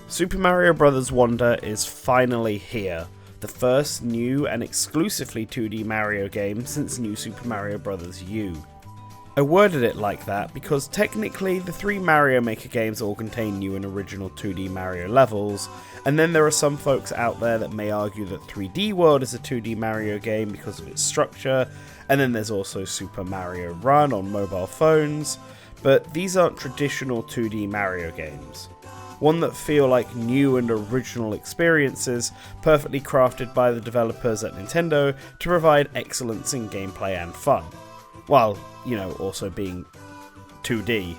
Super Mario Bros. Wonder is finally here, the first new and exclusively 2D Mario game since New Super Mario Bros. U. I worded it like that because technically the three Mario Maker games all contain new and original 2D Mario levels, and then there are some folks out there that may argue that 3D World is a 2D Mario game because of its structure, and then there's also Super Mario Run on mobile phones, but these aren't traditional 2D Mario games. One that feel like new and original experiences, perfectly crafted by the developers at Nintendo to provide excellence in gameplay and fun. While, also being 2D.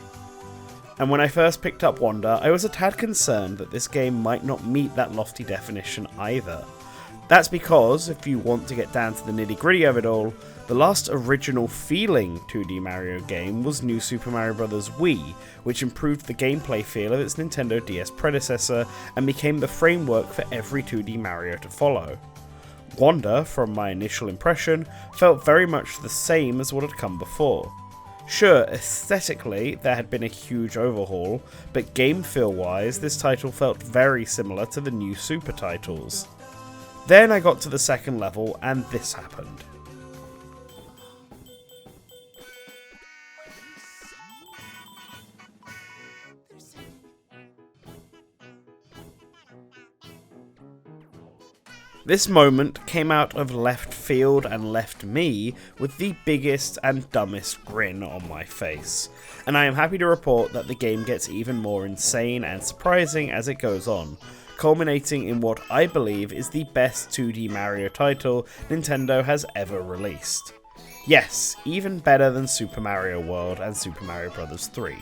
And when I first picked up Wonder, I was a tad concerned that this game might not meet that lofty definition either. That's because, if you want to get down to the nitty-gritty of it all, the last original feeling 2D Mario game was New Super Mario Bros. Wii, which improved the gameplay feel of its Nintendo DS predecessor and became the framework for every 2D Mario to follow. Wonder, from my initial impression, felt very much the same as what had come before. Sure, aesthetically, there had been a huge overhaul, but game feel-wise, this title felt very similar to the new Super titles. Then I got to the second level, and this happened. This moment came out of left field and left me with the biggest and dumbest grin on my face, and I am happy to report that the game gets even more insane and surprising as it goes on, culminating in what I believe is the best 2D Mario title Nintendo has ever released. Yes, even better than Super Mario World and Super Mario Bros. 3.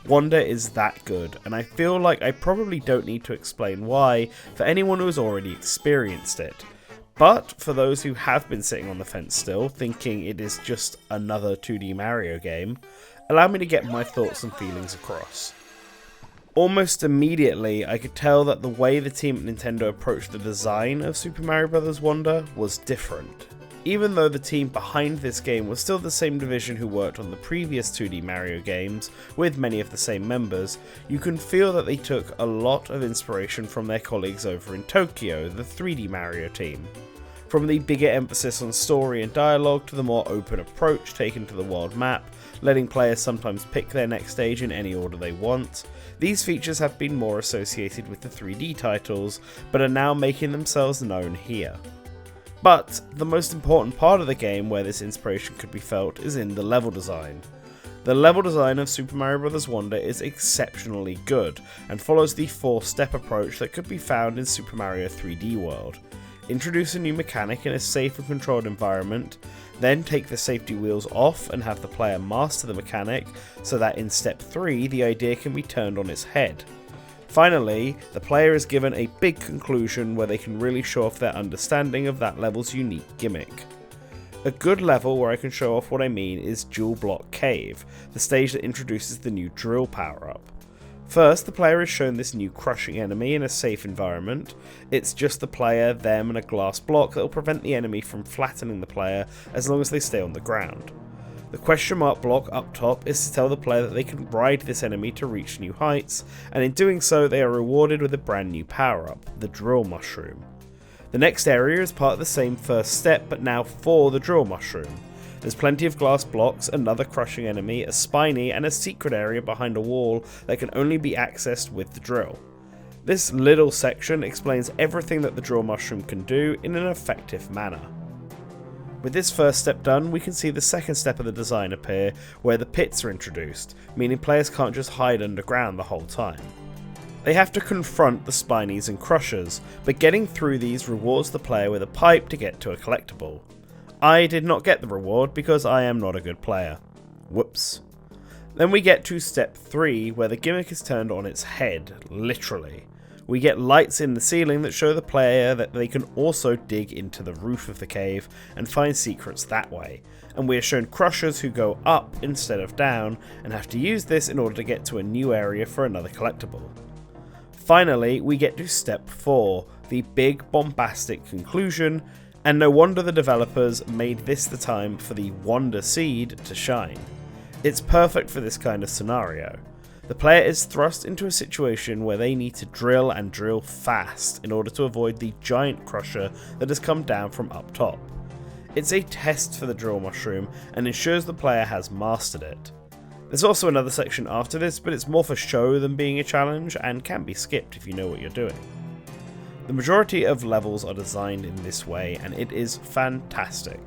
Wonder is that good, and I feel like I probably don't need to explain why for anyone who has already experienced it. But for those who have been sitting on the fence still, thinking it is just another 2D Mario game, allow me to get my thoughts and feelings across. Almost immediately, I could tell that the way the team at Nintendo approached the design of Super Mario Bros. Wonder was different. Even though the team behind this game was still the same division who worked on the previous 2D Mario games, with many of the same members, you can feel that they took a lot of inspiration from their colleagues over in Tokyo, the 3D Mario team. From the bigger emphasis on story and dialogue to the more open approach taken to the world map, letting players sometimes pick their next stage in any order they want, these features have been more associated with the 3D titles, but are now making themselves known here. But the most important part of the game where this inspiration could be felt is in the level design. The level design of Super Mario Bros. Wonder is exceptionally good, and follows the 4-step approach that could be found in Super Mario 3D World. Introduce a new mechanic in a safe and controlled environment, then take the safety wheels off and have the player master the mechanic, so that in step 3 the idea can be turned on its head. Finally, the player is given a big conclusion where they can really show off their understanding of that level's unique gimmick. A good level where I can show off what I mean is Jewel Block Cave, the stage that introduces the new drill power-up. First, the player is shown this new crushing enemy in a safe environment. It's just the player, them, and a glass block that will prevent the enemy from flattening the player as long as they stay on the ground. The question mark block up top is to tell the player that they can ride this enemy to reach new heights, and in doing so they are rewarded with a brand new power-up, the Drill Mushroom. The next area is part of the same first step, but now for the Drill Mushroom. There's plenty of glass blocks, another crushing enemy, a spiny, and a secret area behind a wall that can only be accessed with the drill. This little section explains everything that the Drill Mushroom can do in an effective manner. With this first step done, we can see the second step of the design appear, where the pits are introduced, meaning players can't just hide underground the whole time. They have to confront the spinies and crushers, but getting through these rewards the player with a pipe to get to a collectible. I did not get the reward because I am not a good player. Whoops. Then we get to step 3, where the gimmick is turned on its head, literally. We get lights in the ceiling that show the player that they can also dig into the roof of the cave and find secrets that way, and we are shown crushers who go up instead of down and have to use this in order to get to a new area for another collectible. Finally, we get to step 4, the big bombastic conclusion, And no wonder the developers made this the time for the Wonder Seed to shine. It's perfect for this kind of scenario. The player is thrust into a situation where they need to drill and drill fast in order to avoid the giant crusher that has come down from up top. It's a test for the drill mushroom and ensures the player has mastered it. There's also another section after this, but it's more for show than being a challenge and can be skipped if you know what you're doing. The majority of levels are designed in this way and it is fantastic.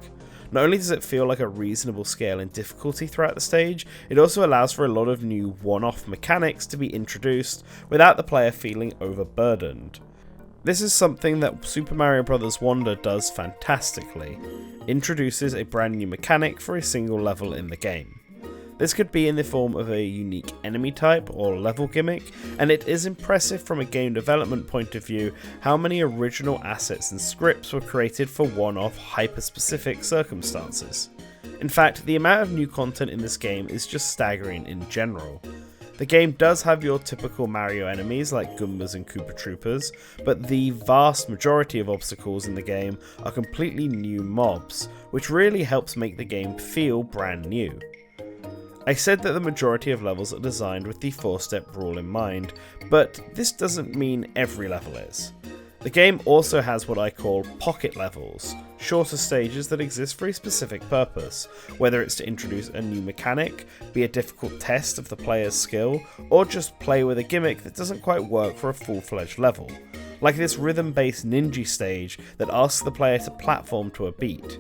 Not only does it feel like a reasonable scale in difficulty throughout the stage, it also allows for a lot of new one-off mechanics to be introduced without the player feeling overburdened. This is something that Super Mario Bros. Wonder does fantastically. Introduces a brand new mechanic for a single level in the game. This could be in the form of a unique enemy type or level gimmick, and it is impressive from a game development point of view how many original assets and scripts were created for one-off hyper-specific circumstances. In fact, the amount of new content in this game is just staggering in general. The game does have your typical Mario enemies like Goombas and Koopa Troopers, but the vast majority of obstacles in the game are completely new mobs, which really helps make the game feel brand new. I said that the majority of levels are designed with the 4-step rule in mind, but this doesn't mean every level is. The game also has what I call pocket levels, shorter stages that exist for a specific purpose, whether it's to introduce a new mechanic, be a difficult test of the player's skill, or just play with a gimmick that doesn't quite work for a full-fledged level, like this rhythm-based ninja stage that asks the player to platform to a beat.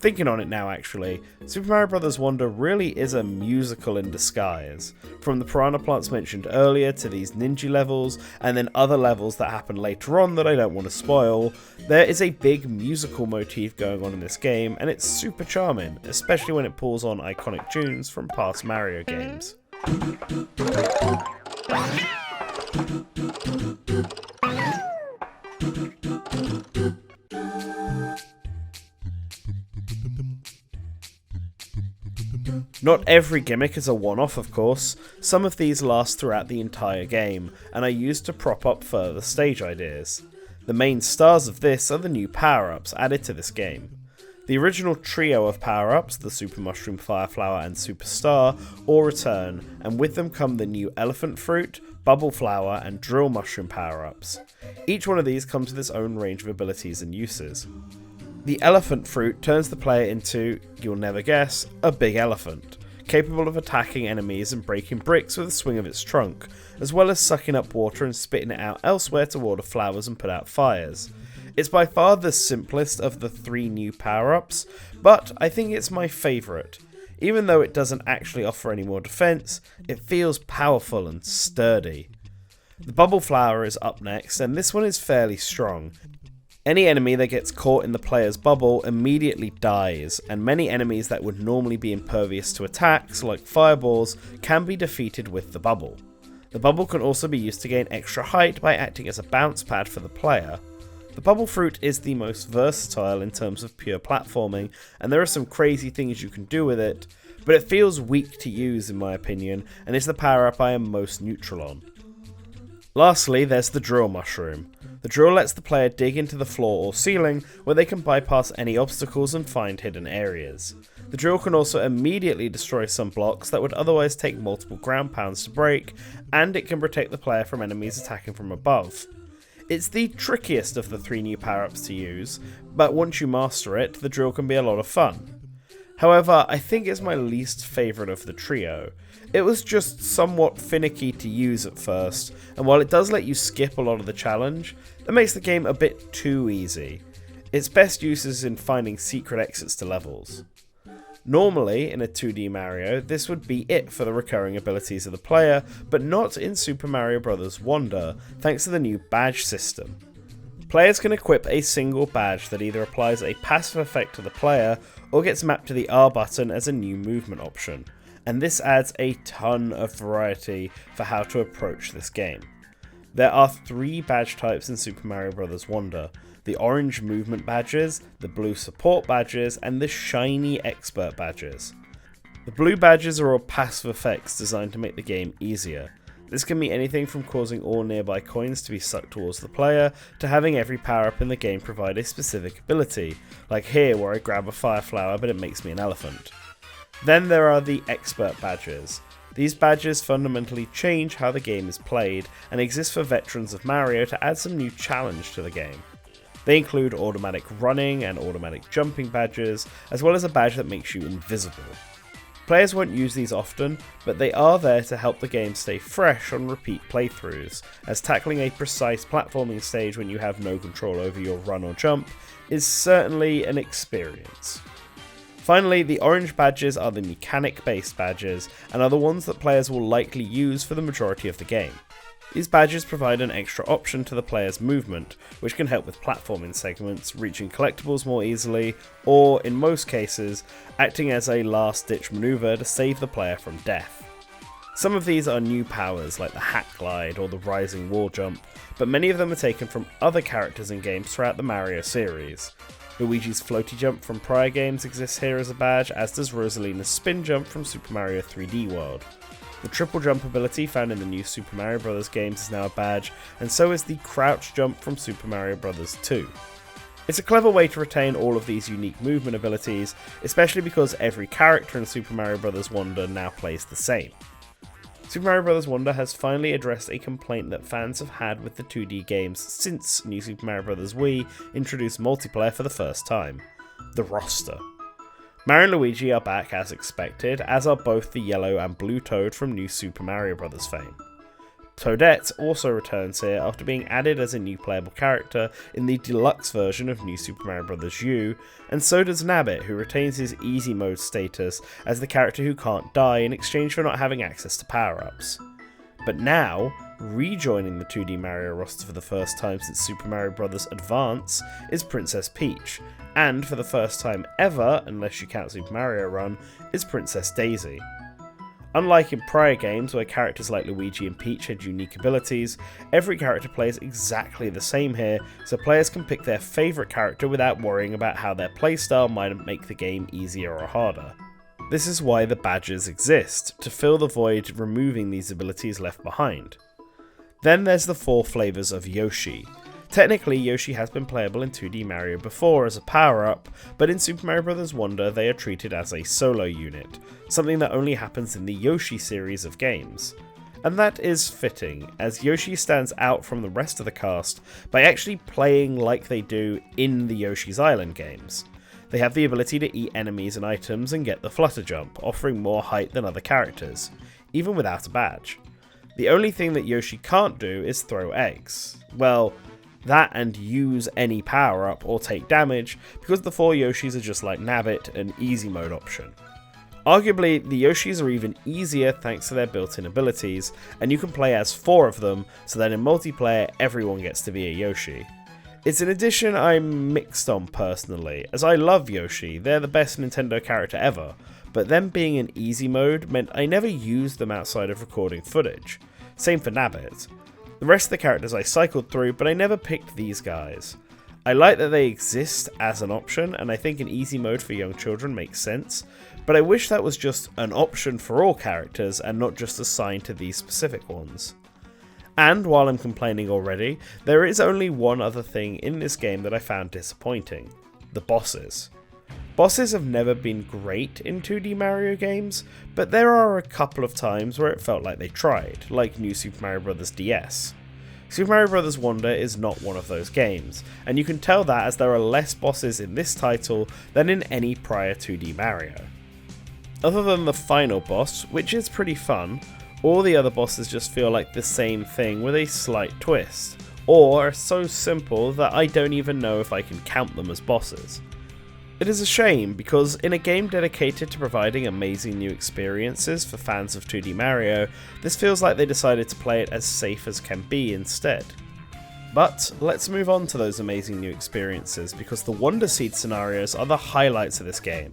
Thinking on it now actually, Super Mario Bros. Wonder really is a musical in disguise. From the piranha plants mentioned earlier to these ninja levels, and then other levels that happen later on that I don't want to spoil, there is a big musical motif going on in this game, and it's super charming, especially when it pulls on iconic tunes from past Mario games. Not every gimmick is a one-off, of course. Some of these last throughout the entire game, and are used to prop up further stage ideas. The main stars of this are the new power-ups added to this game. The original trio of power-ups, the Super Mushroom, Fire Flower and Super Star, all return, and with them come the new Elephant Fruit, Bubble Flower and Drill Mushroom power-ups. Each one of these comes with its own range of abilities and uses. The Elephant Fruit turns the player into, you'll never guess, a big elephant, capable of attacking enemies and breaking bricks with a swing of its trunk, as well as sucking up water and spitting it out elsewhere to water flowers and put out fires. It's by far the simplest of the 3 new power-ups, but I think it's my favourite. Even though it doesn't actually offer any more defense, it feels powerful and sturdy. The Bubble Flower is up next, and this one is fairly strong. Any enemy that gets caught in the player's bubble immediately dies, and many enemies that would normally be impervious to attacks, like fireballs, can be defeated with the bubble. The bubble can also be used to gain extra height by acting as a bounce pad for the player. The Bubble Fruit is the most versatile in terms of pure platforming, and there are some crazy things you can do with it, but it feels weak to use in my opinion, and is the power-up I am most neutral on. Lastly, there's the Drill Mushroom. The drill lets the player dig into the floor or ceiling, where they can bypass any obstacles and find hidden areas. The drill can also immediately destroy some blocks that would otherwise take multiple ground pounds to break, and it can protect the player from enemies attacking from above. It's the trickiest of the 3 new power-ups to use, but once you master it, the drill can be a lot of fun. However, I think it's my least favourite of the trio. It was just somewhat finicky to use at first, and while it does let you skip a lot of the challenge, that makes the game a bit too easy. Its best use is in finding secret exits to levels. Normally, in a 2D Mario, this would be it for the recurring abilities of the player, but not in Super Mario Bros. Wonder, thanks to the new badge system. Players can equip a single badge that either applies a passive effect to the player, or gets mapped to the R button as a new movement option, and this adds a ton of variety for how to approach this game. There are 3 badge types in Super Mario Bros. Wonder: the orange movement badges, the blue support badges, and the shiny expert badges. The blue badges are all passive effects designed to make the game easier. This can be anything from causing all nearby coins to be sucked towards the player, to having every power up in the game provide a specific ability, like here where I grab a fire flower but it makes me an elephant. Then there are the expert badges. These badges fundamentally change how the game is played and exist for veterans of Mario to add some new challenge to the game. They include automatic running and automatic jumping badges, as well as a badge that makes you invisible. Players won't use these often, but they are there to help the game stay fresh on repeat playthroughs, as tackling a precise platforming stage when you have no control over your run or jump is certainly an experience. Finally, the orange badges are the mechanic-based badges, and are the ones that players will likely use for the majority of the game. These badges provide an extra option to the player's movement, which can help with platforming segments, reaching collectibles more easily, or, in most cases, acting as a last-ditch maneuver to save the player from death. Some of these are new powers, like the Hat Glide or the Rising Wall Jump, but many of them are taken from other characters in games throughout the Mario series. Luigi's Floaty Jump from prior games exists here as a badge, as does Rosalina's Spin Jump from Super Mario 3D World. The triple jump ability found in the new Super Mario Bros. Games is now a badge, and so is the crouch jump from Super Mario Bros. 2. It's a clever way to retain all of these unique movement abilities, especially because every character in Super Mario Bros. Wonder now plays the same. Super Mario Bros. Wonder has finally addressed a complaint that fans have had with the 2D games since New Super Mario Bros. Wii introduced multiplayer for the first time: the roster. Mario and Luigi are back as expected, as are both the yellow and blue Toad from New Super Mario Bros. Fame. Toadette also returns here after being added as a new playable character in the deluxe version of New Super Mario Bros. U, and so does Nabbit, who retains his easy mode status as the character who can't die in exchange for not having access to power-ups. But now, rejoining the 2D Mario roster for the first time since Super Mario Bros. Advance is Princess Peach, and for the first time ever, unless you count Super Mario Run, is Princess Daisy. Unlike in prior games where characters like Luigi and Peach had unique abilities, every character plays exactly the same here, so players can pick their favourite character without worrying about how their playstyle might make the game easier or harder. This is why the badges exist, to fill the void removing these abilities left behind. Then there's the 4 flavours of Yoshi. Technically, Yoshi has been playable in 2D Mario before as a power-up, but in Super Mario Bros. Wonder they are treated as a solo unit, something that only happens in the Yoshi series of games. And that is fitting, as Yoshi stands out from the rest of the cast by actually playing like they do in the Yoshi's Island games. They have the ability to eat enemies and items and get the flutter jump, offering more height than other characters, even without a badge. The only thing that Yoshi can't do is throw eggs. Well, that and use any power up or take damage, because the 4 Yoshis are just like Nabbit, an easy mode option. Arguably, the Yoshis are even easier thanks to their built-in abilities, and you can play as 4 of them, so that in multiplayer everyone gets to be a Yoshi. It's an addition I'm mixed on personally, as I love Yoshi, they're the best Nintendo character ever, but them being in easy mode meant I never used them outside of recording footage. Same for Nabbit. The rest of the characters I cycled through, but I never picked these guys. I like that they exist as an option, and I think an easy mode for young children makes sense, but I wish that was just an option for all characters and not just assigned to these specific ones. And while I'm complaining already, there is only one other thing in this game that I found disappointing: the bosses. Bosses have never been great in 2D Mario games, but there are a couple of times where it felt like they tried, like New Super Mario Bros. DS. Super Mario Bros. Wonder is not one of those games, and you can tell that as there are less bosses in this title than in any prior 2D Mario. Other than the final boss, which is pretty fun, all the other bosses just feel like the same thing with a slight twist, or are so simple that I don't even know if I can count them as bosses. It is a shame, because in a game dedicated to providing amazing new experiences for fans of 2D Mario, this feels like they decided to play it as safe as can be instead. But let's move on to those amazing new experiences, because the Wonder Seed scenarios are the highlights of this game.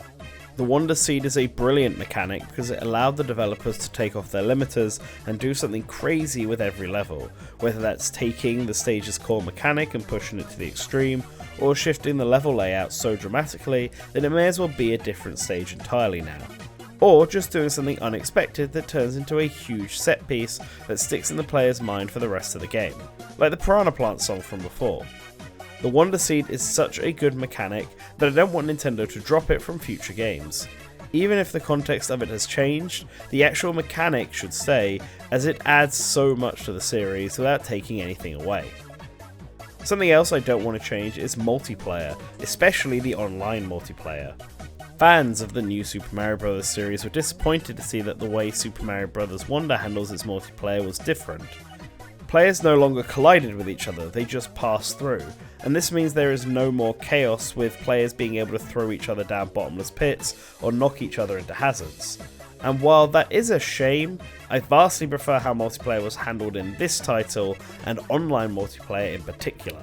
The Wonder Seed is a brilliant mechanic because it allowed the developers to take off their limiters and do something crazy with every level, whether that's taking the stage's core mechanic and pushing it to the extreme, or shifting the level layout so dramatically that it may as well be a different stage entirely now. or just doing something unexpected that turns into a huge set piece that sticks in the player's mind for the rest of the game, like the Piranha Plant song from before. The Wonder Seed is such a good mechanic that I don't want Nintendo to drop it from future games. Even if the context of it has changed, the actual mechanic should stay, as it adds so much to the series without taking anything away. Something else I don't want to change is multiplayer, especially the online multiplayer. Fans of the new Super Mario Bros. Series were disappointed to see that the way Super Mario Bros. Wonder handles its multiplayer was different. Players no longer collided with each other, they just passed through, and this means there is no more chaos with players being able to throw each other down bottomless pits or knock each other into hazards. And while that is a shame, I vastly prefer how multiplayer was handled in this title, and online multiplayer in particular.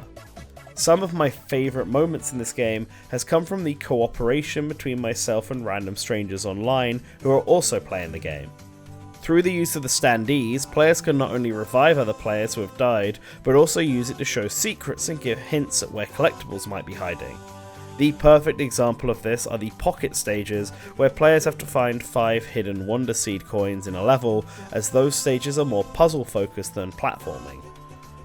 Some of my favourite moments in this game has come from the cooperation between myself and random strangers online who are also playing the game. Through the use of the standees, players can not only revive other players who have died, but also use it to show secrets and give hints at where collectibles might be hiding. The perfect example of this are the pocket stages, where players have to find 5 hidden Wonder Seed coins in a level, as those stages are more puzzle focused than platforming.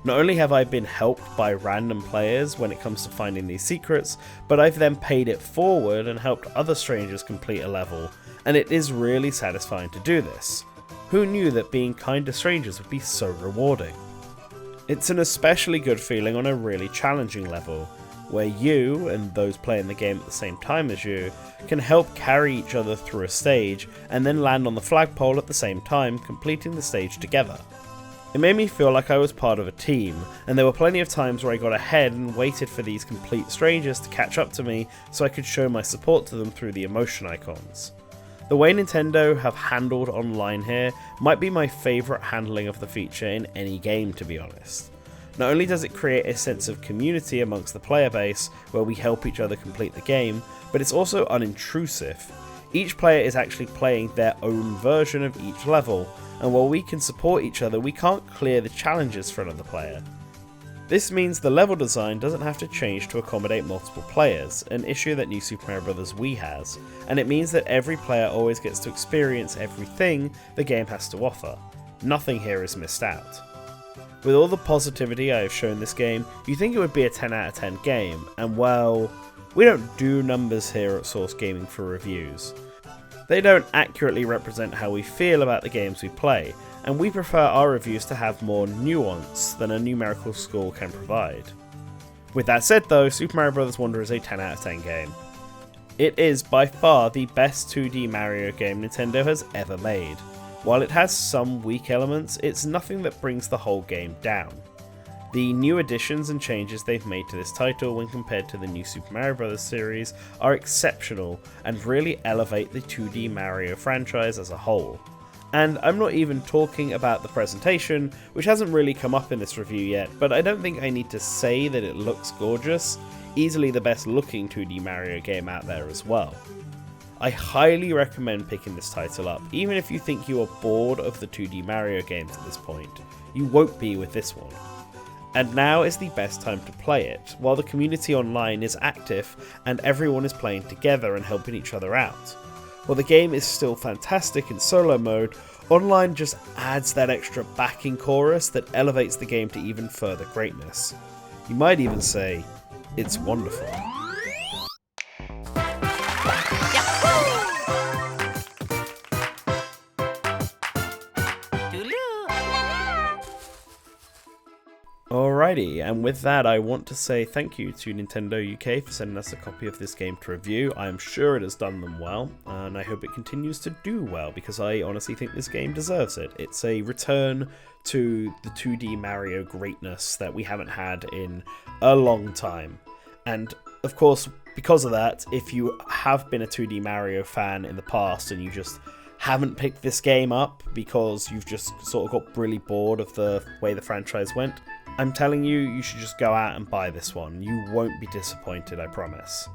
Not only have I been helped by random players when it comes to finding these secrets, but I've then paid it forward and helped other strangers complete a level, and it is really satisfying to do this. Who knew that being kind to strangers would be so rewarding? It's an especially good feeling on a really challenging level, where you, and those playing the game at the same time as you, can help carry each other through a stage and then land on the flagpole at the same time, completing the stage together. It made me feel like I was part of a team, and there were plenty of times where I got ahead and waited for these complete strangers to catch up to me so I could show my support to them through the emotion icons. The way Nintendo have handled online here might be my favourite handling of the feature in any game, to be honest. Not only does it create a sense of community amongst the player base where we help each other complete the game, but it's also unintrusive. Each player is actually playing their own version of each level, and while we can support each other, we can't clear the challenges for another player. This means the level design doesn't have to change to accommodate multiple players, an issue that New Super Mario Bros. Wii has, and it means that every player always gets to experience everything the game has to offer. Nothing here is missed out. With all the positivity I have shown this game, you think it would be a 10 out of 10 game, and well, we don't do numbers here at Source Gaming for reviews. They don't accurately represent how we feel about the games we play, and we prefer our reviews to have more nuance than a numerical score can provide. With that said though, Super Mario Bros. Wonder is a 10 out of 10 game. It is by far the best 2D Mario game Nintendo has ever made. While it has some weak elements, it's nothing that brings the whole game down. The new additions and changes they've made to this title when compared to the new Super Mario Bros. Series are exceptional and really elevate the 2D Mario franchise as a whole. And I'm not even talking about the presentation, which hasn't really come up in this review yet, but I don't think I need to say that it looks gorgeous, easily the best looking 2D Mario game out there as well. I highly recommend picking this title up, even if you think you are bored of the 2D Mario games at this point. You won't be with this one. And now is the best time to play it, while the community online is active and everyone is playing together and helping each other out. While the game is still fantastic in solo mode, online just adds that extra backing chorus that elevates the game to even further greatness. You might even say, it's wonderful. Alrighty, and with that I want to say thank you to Nintendo UK for sending us a copy of this game to review. I am sure it has done them well, and I hope it continues to do well, because I honestly think this game deserves it. It's a return to the 2D Mario greatness that we haven't had in a long time. And of course, because of that, if you have been a 2D Mario fan in the past and you just haven't picked this game up because you've just sort of got really bored of the way the franchise went, I'm telling you, you should just go out and buy this one. You won't be disappointed, I promise.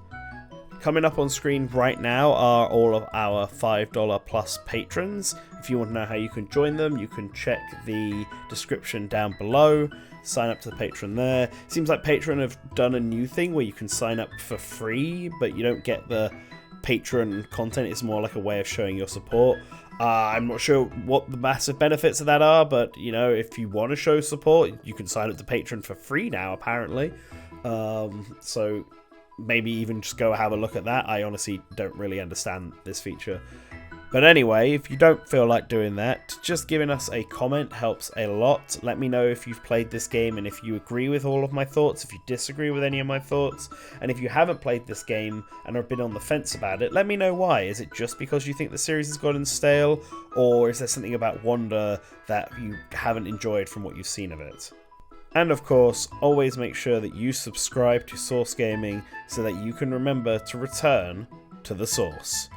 Coming up on screen right now are all of our $5 plus patrons. If you want to know how you can join them, you can check the description down below. Sign up to the Patreon there. Seems like Patreon have done a new thing where you can sign up for free, but you don't get the Patreon content is more like a way of showing your support. I'm not sure what the massive benefits of that are, but, you know, if you want to show support, you can sign up to Patreon for free now, apparently. So maybe even just go have a look at that. I honestly don't really understand this feature. But anyway, if you don't feel like doing that, just giving us a comment helps a lot. Let me know if you've played this game and if you agree with all of my thoughts, if you disagree with any of my thoughts, and if you haven't played this game and have been on the fence about it, let me know why. Is it just because you think the series has gotten stale, or is there something about Wander that you haven't enjoyed from what you've seen of it? And of course, always make sure that you subscribe to Source Gaming so that you can remember to return to the source.